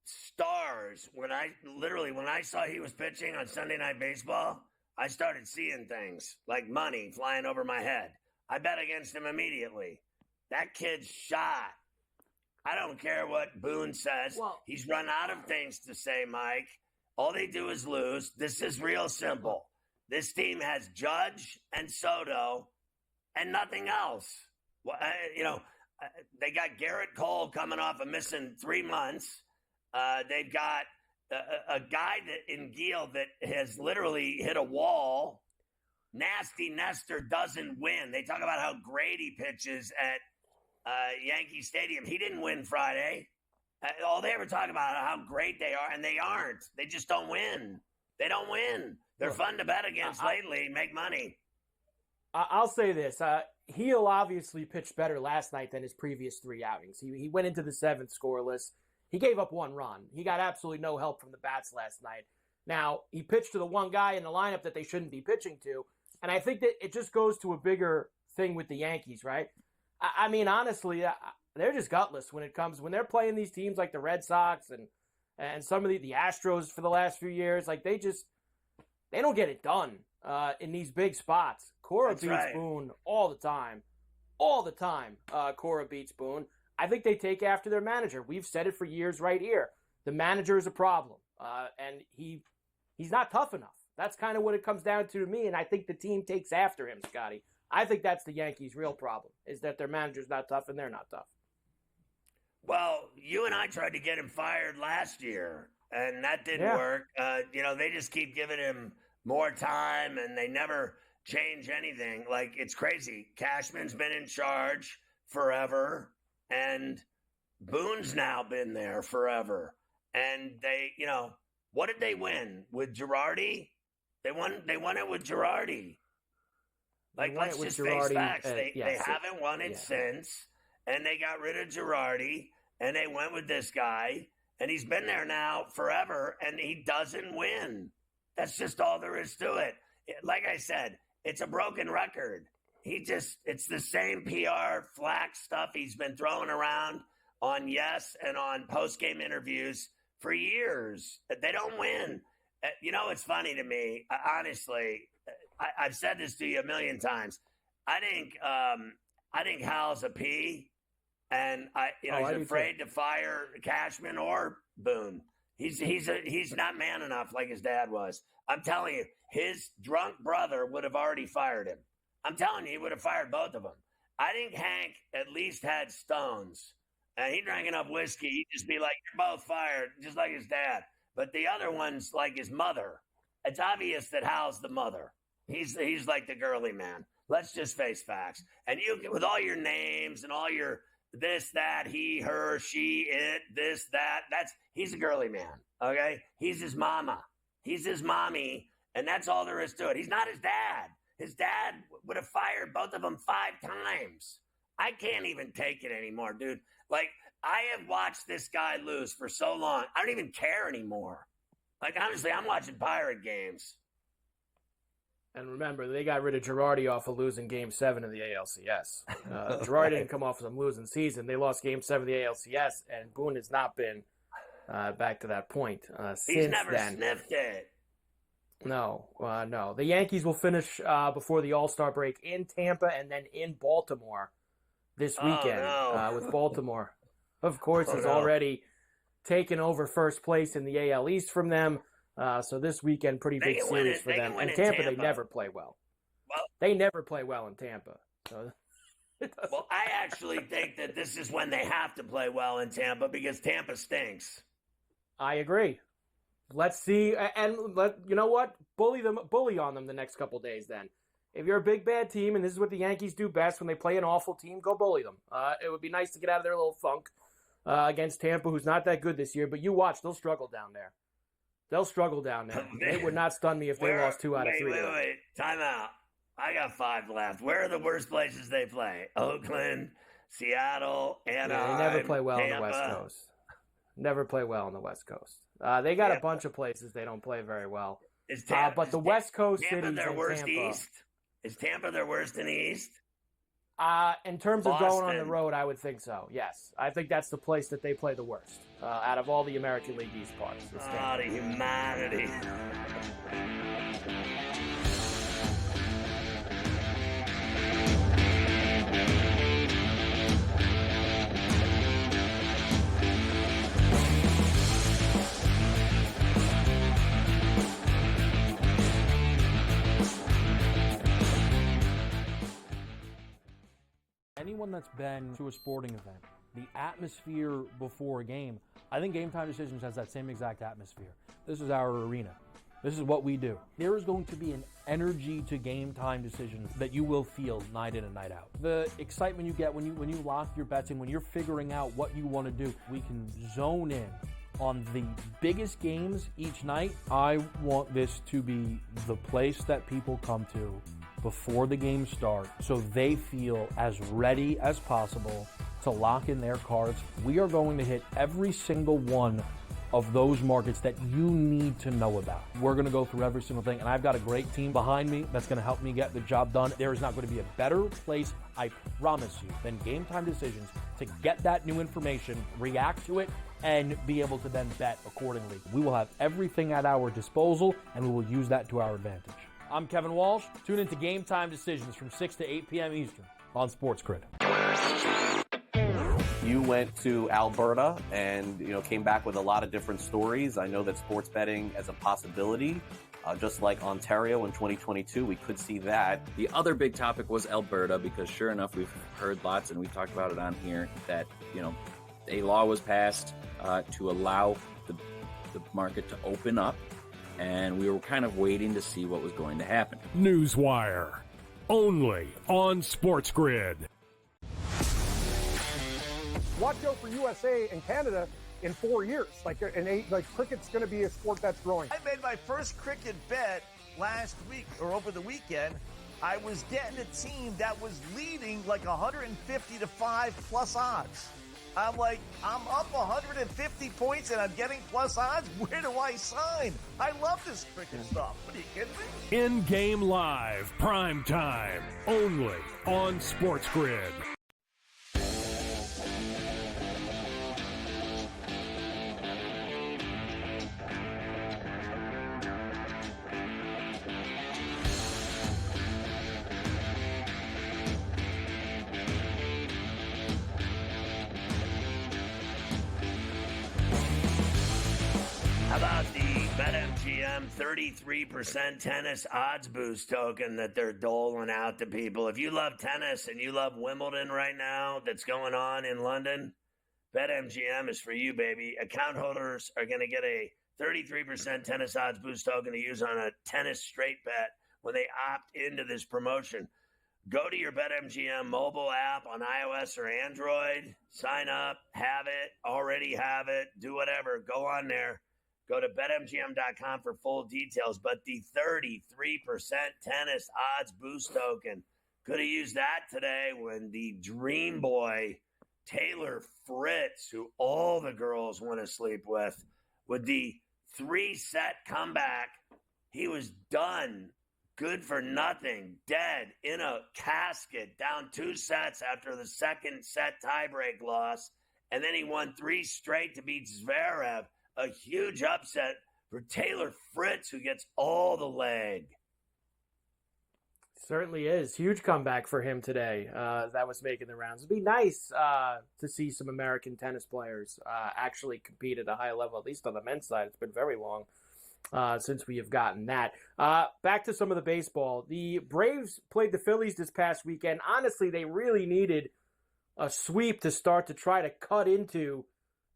stars when I saw he was pitching on Sunday Night Baseball. I started seeing things like money flying over my head. I bet against him immediately. That kid's shot. I don't care what Boone says. Well, he's run out of things to say, Mike. All they do is lose. This is real simple. This team has Judge and Soto and nothing else. Well, they got Garrett Cole coming off of missing 3 months. They've got a guy in Gil that has literally hit a wall. Nasty Nestor doesn't win. They talk about how great he pitches at Yankee Stadium. He didn't win Friday. All they ever talk about is how great they are, and they aren't. They just don't win. They don't win. They're fun to bet against lately, make money. I'll say this. Heel obviously pitched better last night than his previous 3 outings. He went into the 7th scoreless. He gave up 1 run. He got absolutely no help from the bats last night. Now, he pitched to the one guy in the lineup that they shouldn't be pitching to, and I think that it just goes to a bigger thing with the Yankees, right? I mean, honestly, they're just gutless when they're playing these teams like the Red Sox and some of the Astros for the last few years. Like, they don't get it done in these big spots. Cora beats Boone all the time. All the time, Cora beats Boone. I think they take after their manager. We've said it for years right here. The manager is a problem, and he's not tough enough. That's kind of what it comes down to me, and I think the team takes after him, Scotty. I think that's the Yankees' real problem, is that their manager's not tough and they're not tough. Well, you and I tried to get him fired last year, and that didn't work. They just keep giving him more time, and they never change anything. Like, it's crazy. Cashman's been in charge forever, and Boone's now been there forever. And they, what did they win? With Girardi? They won it with Girardi. Like, let's just face facts. They haven't won it since, and they got rid of Girardi, and they went with this guy, and he's been there now forever, and he doesn't win. That's just all there is to it. Like I said, it's a broken record. It's the same PR flack stuff he's been throwing around on Yes and on post-game interviews for years. They don't win. It's funny to me, honestly. I've said this to you a million times. I think Hal's a P, and he's afraid to fire Cashman or Boone. He's not man enough like his dad was. I'm telling you, his drunk brother would have already fired him. I'm telling you, he would have fired both of them. I think Hank at least had stones, and he drank enough whiskey. He'd just be like, "You're both fired," just like his dad. But the other one's like his mother. It's obvious that Hal's the mother. He's like the girly man. Let's just face facts. And you, with all your names and all your this, that, he, her, she, it, this, that, he's a girly man, okay? He's his mama. He's his mommy, and that's all there is to it. He's not his dad. His dad would have fired both of them 5 times. I can't even take it anymore, dude. Like, I have watched this guy lose for so long. I don't even care anymore. Like, honestly, I'm watching Pirate games. And remember, they got rid of Girardi off of losing Game 7 of the ALCS. Girardi didn't come off of some losing season. They lost Game 7 of the ALCS, and Boone has not been back to that point since then. He's never sniffed it. No. The Yankees will finish before the All-Star break in Tampa and then in Baltimore this weekend. With Baltimore, of course, has already taken over first place in the AL East from them. So this weekend, pretty big series for them. And Tampa, they never play well. They never play well in Tampa. So well, I actually think that this is when they have to play well in Tampa because Tampa stinks. I agree. Let's see, and you know what? Bully on them the next couple days. Then, if you're a big bad team, and this is what the Yankees do best when they play an awful team, go bully them. It would be nice to get out of their little funk against Tampa, who's not that good this year. But you watch, they'll struggle down there. They'll struggle down there. It would not stun me if they lost 2 out of 3. Wait. Time out. I got 5 left. Where are the worst places they play? Oakland, Seattle, Anaheim, they never play well Tampa. on the West Coast. Never play well on the West Coast. They got a bunch of places they don't play very well. But the West Coast cities their and worst Tampa. East? Is Tampa their worst in the East? In terms of going on the Boston. road, I would think so. Yes, I think that's the place that they play the worst out of all the American League East parts. The humanity. Anyone that's been to a sporting event, the atmosphere before a game, I think Game Time Decisions has that same exact atmosphere. This is our arena. This is what we do. There is going to be an energy to Game Time Decisions that you will feel night in and night out. The excitement you get when you lock your bets in, when you're figuring out what you want to do, we can zone in on the biggest games each night. I want this to be the place that people come to before the games start so they feel as ready as possible to lock in their cards. We are going to hit every single one of those markets that you need to know about. We're going to go through every single thing, and I've got a great team behind me that's going to help me get the job done. There is not going to be a better place, I promise you, than Game Time Decisions to get that new information, react to it, and be able to then bet accordingly. We will have everything at our disposal, and we will use that to our advantage. I'm Kevin Walsh. Tune into Game Time Decisions from 6 to 8 p.m. Eastern on SportsGrid. You went to Alberta and came back with a lot of different stories. I know that sports betting as a possibility, just like Ontario in 2022, we could see that. The other big topic was Alberta, because sure enough, we've heard lots, and we've talked about it on here, that a law was passed to allow the market to open up, and we were kind of waiting to see what was going to happen. Newswire, only on SportsGrid. Watch out for USA and Canada in 4 years. Cricket's going to be a sport that's growing. I made my first cricket bet last week or over the weekend. I was getting a team that was leading like 150 to 5 plus odds. I'm like, I'm up 150 points and I'm getting plus odds. Where do I sign? I love this cricket stuff. What are you kidding me? In-game live, prime time, only on SportsGrid. How about the BetMGM 33% tennis odds boost token that they're doling out to people? If you love tennis and you love Wimbledon right now that's going on in London, BetMGM is for you, baby. Account holders are going to get a 33% tennis odds boost token to use on a tennis straight bet when they opt into this promotion. Go to your BetMGM mobile app on iOS or Android, sign up, have it, already have it, do whatever. Go on there Go to betmgm.com for full details. But the 33% tennis odds boost token, could have used that today when the dream boy Taylor Fritz, who all the girls want to sleep with the 3-set comeback, he was done. Good for nothing, dead in a casket, down 2 sets after the second set tiebreak loss. And then he won 3 straight to beat Zverev. A huge upset for Taylor Fritz, who gets all the leg. Certainly is. Huge comeback for him today. That was making the rounds. It'd be nice to see some American tennis players actually compete at a high level, at least on the men's side. It's been very long since we have gotten that. Back to some of the baseball. The Braves played the Phillies this past weekend. Honestly, they really needed a sweep to start to try to cut into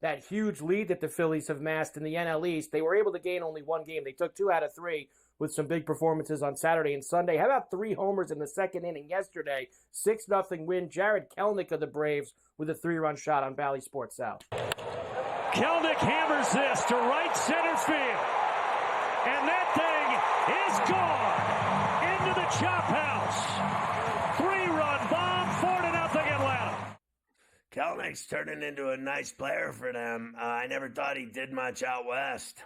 that huge lead that the Phillies have amassed in the NL East. They were able to gain only 1 game. They took 2 out of 3 with some big performances on Saturday and Sunday. How about 3 homers in the second inning yesterday? 6-0 win. Jared Kelenic of the Braves with a 3-run shot on Bally Sports South. Kelenic hammers this to right center field. And that thing is gone into the chop house. 3-run bomb, 4-0 Atlanta. Kelenic's turning into a nice player for them. I never thought he did much out west.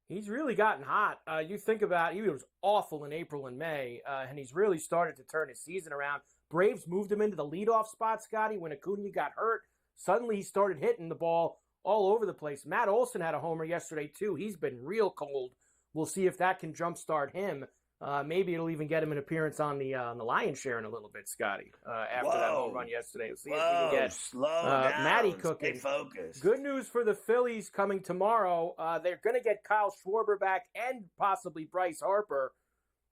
He's really gotten hot. You think about it, he was awful in April and May, and he's really started to turn his season around. Braves moved him into the leadoff spot, Scotty, when Acuna got hurt. Suddenly he started hitting the ball all over the place. Matt Olson had a homer yesterday, too. He's been real cold. We'll see if that can jumpstart him. Maybe it'll even get him an appearance on the Lions share in a little bit, Scotty, after that home run yesterday. We'll see if we can get slow down. Matty cooking. Stay focused. Good news for the Phillies coming tomorrow. They're going to get Kyle Schwarber back and possibly Bryce Harper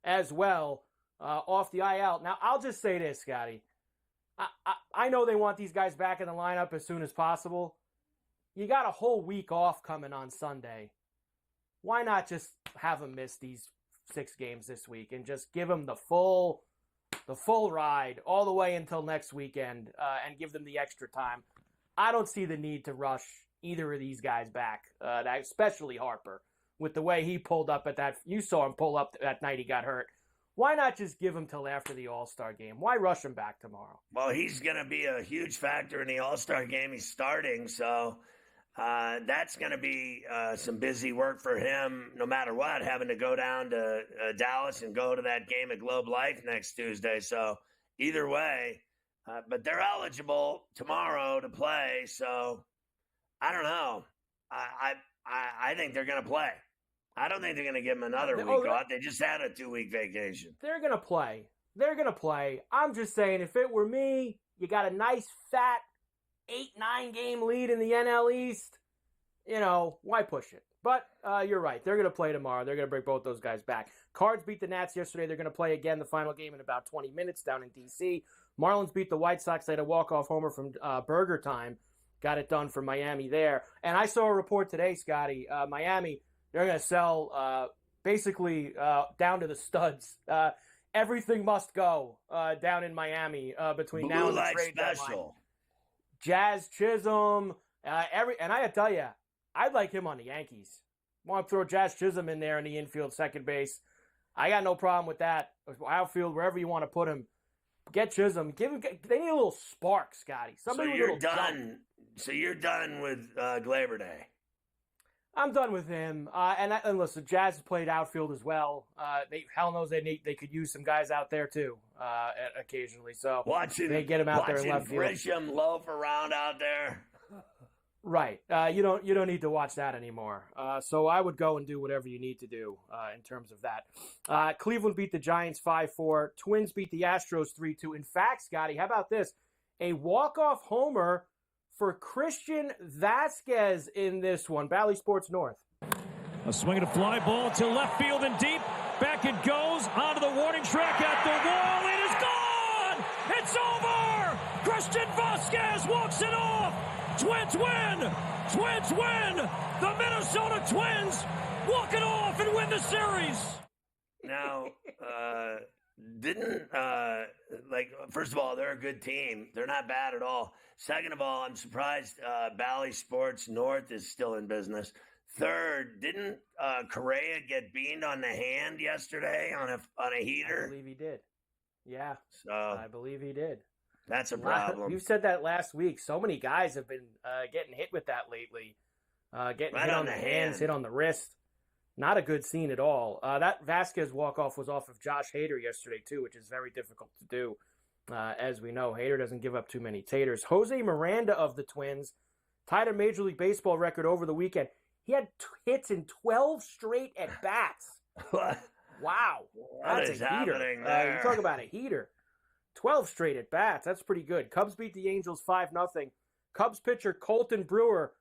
as well off the IL. Now, I'll just say this, Scotty. I know they want these guys back in the lineup as soon as possible. You got a whole week off coming on Sunday. Why not just have them miss these 6 games this week and just give them the full ride all the way until next weekend and give them the extra time? I don't see the need to rush either of these guys back, especially Harper, with the way he pulled up at that. You saw him pull up that night he got hurt. Why not just give him till after the All-Star game? Why rush him back tomorrow? Well, he's going to be a huge factor in the All-Star game. He's starting, so that's going to be some busy work for him no matter what, having to go down to Dallas and go to that game at Globe Life next Tuesday. So either way, but they're eligible tomorrow to play. So I don't know. I think they're going to play. I don't think they're going to give him another week off. They just had a 2-week vacation. They're going to play. They're going to play. I'm just saying, if it were me, you got a nice fat 8-9 game lead in the NL East. You know, why push it? But you're right. They're going to play tomorrow. They're going to bring both those guys back. Cards beat the Nats yesterday. They're going to play again the final game in about 20 minutes down in D.C. Marlins beat the White Sox. They had a walk-off homer from Burger Time. Got it done for Miami there. And I saw a report today, Scotty. Miami, they're going to sell basically down to the studs. Everything must go down in Miami between now and the trade deadline. Jazz Chisholm, and I gotta tell you, I'd like him on the Yankees. Want to throw Jazz Chisholm in there in the infield, second base? I got no problem with that. Outfield, wherever you want to put him, get Chisholm. They need a little spark, Scotty. Somebody with a little done. jump. So you're done with Glaber Day. I'm done with him. And listen, Jazz played outfield as well. Hell knows they could use some guys out there too occasionally. So they get him out there in left field. Watching Grisham loaf around out there. Right. You don't need to watch that anymore. So I would go and do whatever you need to do in terms of that. Cleveland beat the Giants 5-4. Twins beat the Astros 3-2. In fact, Scotty, how about this? A walk-off homer for Christian Vasquez in this one. Bally Sports North. A swing and a fly ball to left field and deep. Back it goes onto the warning track at the wall. It is gone! It's over! Christian Vasquez walks it off! Twins win! Twins win! The Minnesota Twins walk it off and win the series! Now, first of all, they're a good team. They're not bad at all. Second of all, I'm surprised Bally Sports North is still in business. third. Didn't Correa get beamed on the hand yesterday on a heater? I believe he did. Yeah, so I believe he did. That's a problem. You said that last week. So many guys have been getting hit with that lately. Getting Right hit on on the the hands, hand. hit on the wrist. Not a good scene at all. That Vasquez walk-off was off of Josh Hader yesterday, too, which is very difficult to do. As we know, Hader doesn't give up too many taters. Jose Miranda of the Twins tied a Major League Baseball record over the weekend. He had hits in 12 straight at-bats. Wow. What That's is a heater. happening there? You talk about a heater. 12 straight at-bats. That's pretty good. Cubs beat the Angels 5-0. Cubs pitcher Colton Brewer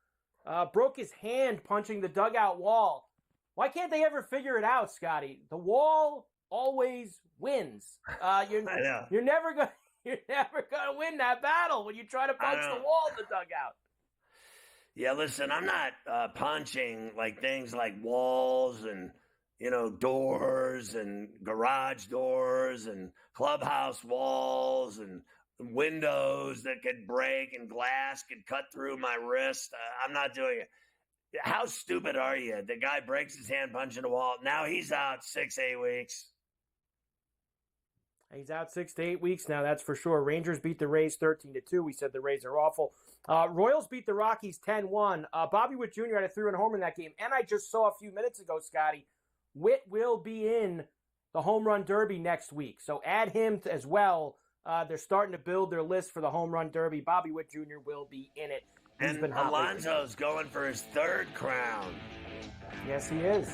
broke his hand punching the dugout wall. Why can't they ever figure it out, Scotty? The wall always wins. You're never gonna win that battle when you try to punch the wall in the dugout. Yeah, listen, I'm not punching like things like walls and doors and garage doors and clubhouse walls and windows that could break and glass could cut through my wrist. I'm not doing it. How stupid are you? The guy breaks his hand punching a wall. Now he's out 6-8 weeks. He's out 6 to 8 weeks now, that's for sure. Rangers beat the Rays 13-2. We said the Rays are awful. Royals beat the Rockies 10-1. Bobby Witt Jr. had a 3-run homer in that game. And I just saw a few minutes ago, Scotty, Witt will be in the home run derby next week. So add him as well. They're starting to build their list for the home run derby. Bobby Witt Jr. will be in it. He's And been hot lately. Alonso's going for his third crown. Yes, he is.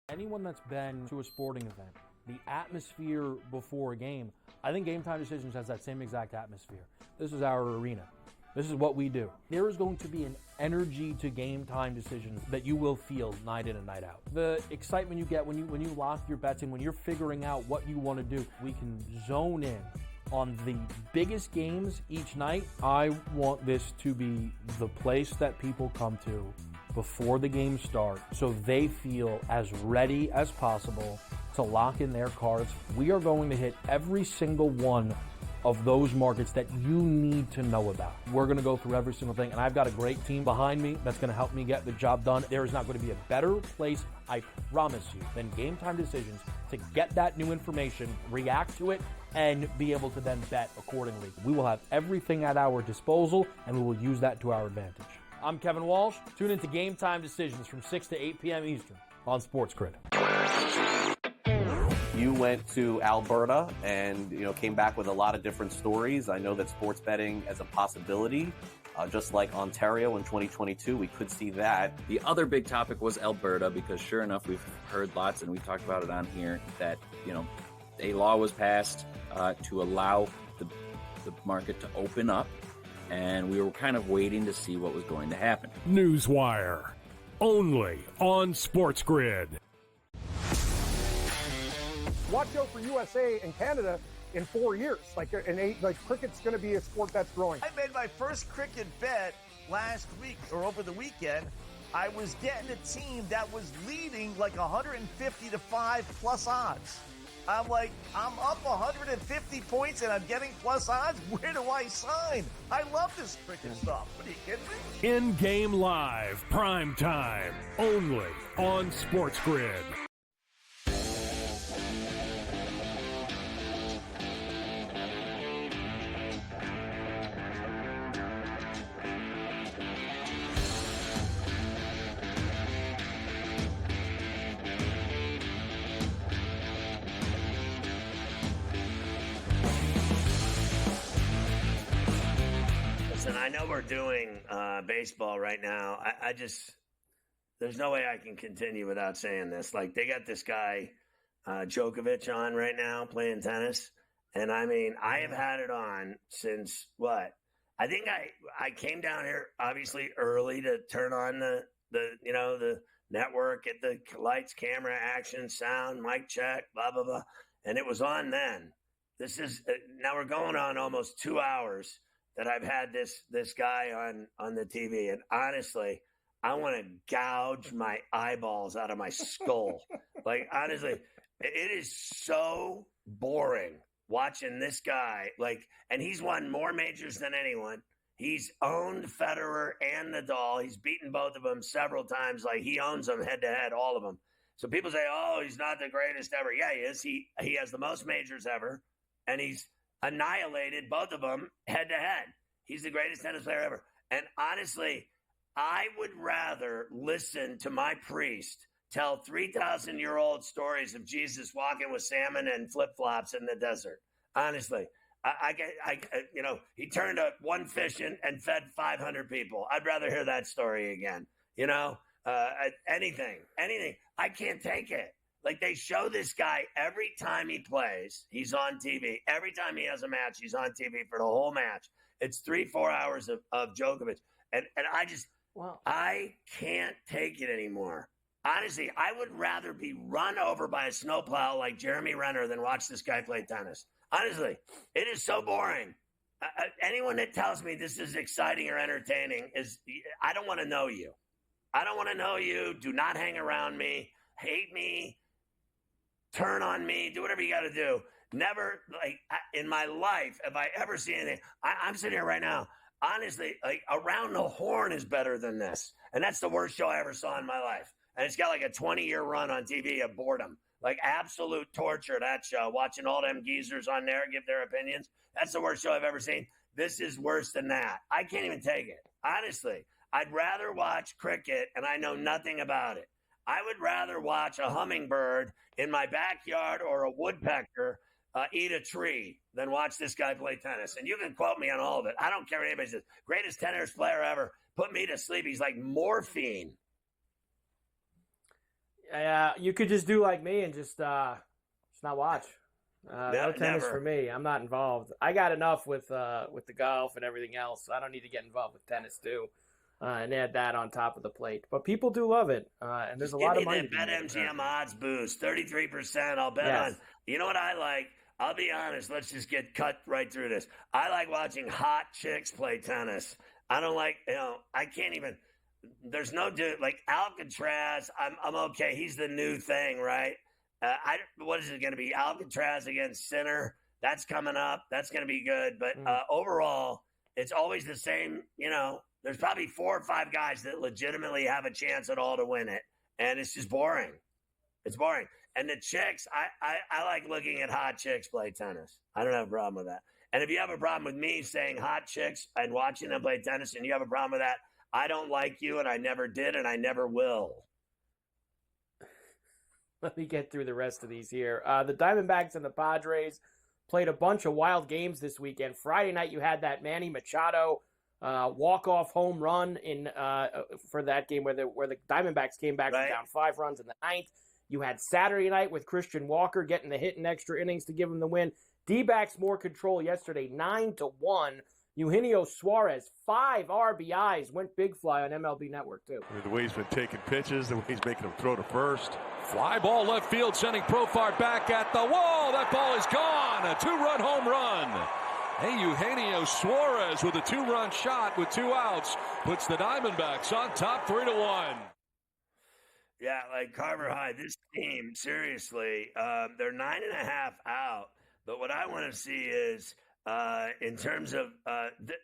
Anyone that's been to a sporting event, the atmosphere before a game, I think Game Time Decisions has that same exact atmosphere. This is our arena. This is what we do. There is going to be an energy to Game Time Decisions that you will feel night in and night out. The excitement you get when you lock your bets in, when you're figuring out what you want to do, we can zone in on the biggest games each night. I want this to be the place that people come to before the games start so they feel as ready as possible to lock in their cards. We are going to hit every single one of those markets that you need to know about. We're going to go through every single thing, and I've got a great team behind me that's going to help me get the job done. There is not going to be a better place, I promise you, than Game Time Decisions to get that new information, react to it, and be able to then bet accordingly. We will have everything at our disposal, and we will use that to our advantage. I'm Kevin Walsh. Tune into Game Time Decisions from 6 to 8 p.m. Eastern on SportsGrid. You went to Alberta and came back with a lot of different stories. I know that sports betting as a possibility, just like Ontario in 2022, we could see that. The other big topic was Alberta, because sure enough, we've heard lots, and we talked about it on here, that a law was passed to allow the market to open up, and we were kind of waiting to see what was going to happen. Newswire, only on SportsGrid. Watch out for USA and Canada in 4 years. Cricket's going to be a sport that's growing. I made my first cricket bet last week or over the weekend. I was getting a team that was leading like 150 to 5 plus odds. I'm like, I'm up 150 points and I'm getting plus odds. Where do I sign? I love this cricket stuff. What are you kidding me? In-game live, prime time, only on SportsGrid. Listen, I know we're doing baseball right now. I just, there's no way I can continue without saying this. Like, they got this guy, Djokovic, on right now playing tennis. And I mean, I have had it on since what? I think I came down here obviously early to turn on the network, get the lights, camera, action, sound, mic check, blah, blah, blah. And it was on then. this is now we're going on almost 2 hours that I've had this guy on the TV, and honestly, I want to gouge my eyeballs out of my skull. Like, honestly, it is so boring watching this guy. Like, and he's won more majors than anyone. He's owned Federer and Nadal. He's beaten both of them several times. Like, he owns them head to head, all of them. So people say, "Oh, he's not the greatest ever." Yeah, he is. He has the most majors ever, and he's annihilated both of them head to head. He's the greatest tennis player ever. And honestly, I would rather listen to my priest tell 3,000-year-old stories of Jesus walking with salmon and flip-flops in the desert. Honestly, he turned one fish and fed 500 people. I'd rather hear that story again. Anything. I can't take it. Like, they show this guy every time he plays, he's on TV. Every time he has a match, he's on TV for the whole match. It's 3-4 hours of Djokovic. And I can't take it anymore. Honestly, I would rather be run over by a snowplow like Jeremy Renner than watch this guy play tennis. Honestly, it is so boring. Anyone that tells me this is exciting or entertaining I don't want to know you. I don't want to know you. Do not hang around me. Hate me. Turn on me. Do whatever you got to do. Never, in my life, have I ever seen anything. I'm sitting here right now. Honestly, Around the Horn is better than this. And that's the worst show I ever saw in my life. And it's got like a 20-year run on TV of boredom. Like, absolute torture, that show. Watching all them geezers on there give their opinions. That's the worst show I've ever seen. This is worse than that. I can't even take it. Honestly, I'd rather watch cricket, and I know nothing about it. I would rather watch a hummingbird in my backyard or a woodpecker eat a tree than watch this guy play tennis. And you can quote me on all of it. I don't care what anybody says. Greatest tennis player ever. Put me to sleep. He's like morphine. You could just do like me and just not watch. No tennis for me. I'm not involved. I got enough with the golf and everything else. I don't need to get involved with tennis too, and add that on top of the plate. But people do love it, and there's a lot of money. BetMGM odds boost 33%. I'll bet on. You know what I like? I'll be honest. Let's just get cut right through this. I like watching hot chicks play tennis. I don't like. I can't even. There's no dude like Alcatraz. I'm okay. He's the new thing, right? What is it going to be? Alcatraz against Sinner. That's coming up. That's going to be good. But overall, it's always the same. There's probably 4 or 5 guys that legitimately have a chance at all to win it, and it's just boring. It's boring. And the chicks, I like looking at hot chicks play tennis. I don't have a problem with that. And if you have a problem with me saying hot chicks and watching them play tennis, and you have a problem with that, I don't like you, and I never did, and I never will. Let me get through the rest of these here. The Diamondbacks and the Padres played a bunch of wild games this weekend. Friday night, you had that Manny Machado walk-off home run for that game where the Diamondbacks came back from down 5 runs in the 9th. You had Saturday night with Christian Walker getting the hit in extra innings to give him the win. D-backs more control yesterday, 9-1. Eugenio Suarez, 5 RBIs, went big fly on MLB Network, too. The way he's been taking pitches, the way he's making them throw to first. Fly ball left field, sending Profar back at the wall. That ball is gone. A 2-run home run. Hey, Eugenio Suarez with a 2-run shot with 2 outs puts the Diamondbacks on top 3-1. Yeah, like Carver High, this team, seriously, they're 9.5 out. But what I want to see is, in terms of,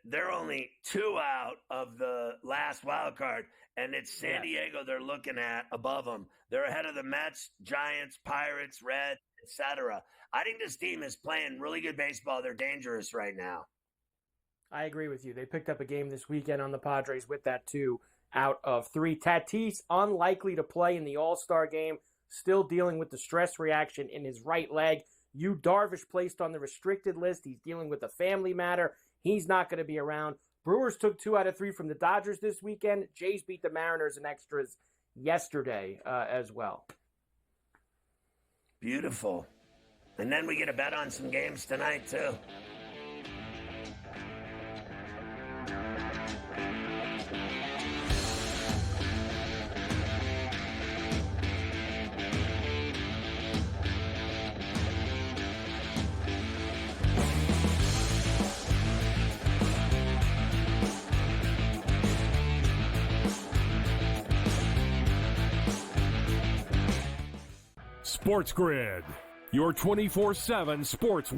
they're only 2 out of the last wild card, and it's San Diego they're looking at above them. They're ahead of the Mets, Giants, Pirates, Reds, etc. I think this team is playing really good baseball. They're dangerous right now. I agree with you. They picked up a game this weekend on the Padres with that 2 out of 3. Tatis unlikely to play in the All-Star game, still dealing with the stress reaction in his right leg. Yu Darvish placed on the restricted list. He's dealing with a family matter. He's not going to be around. Brewers took 2 out of 3 from the Dodgers this weekend. Jays beat the Mariners in extras yesterday as well. Beautiful. And then we get a bet on some games tonight, too. SportsGrid, your 24/7 sports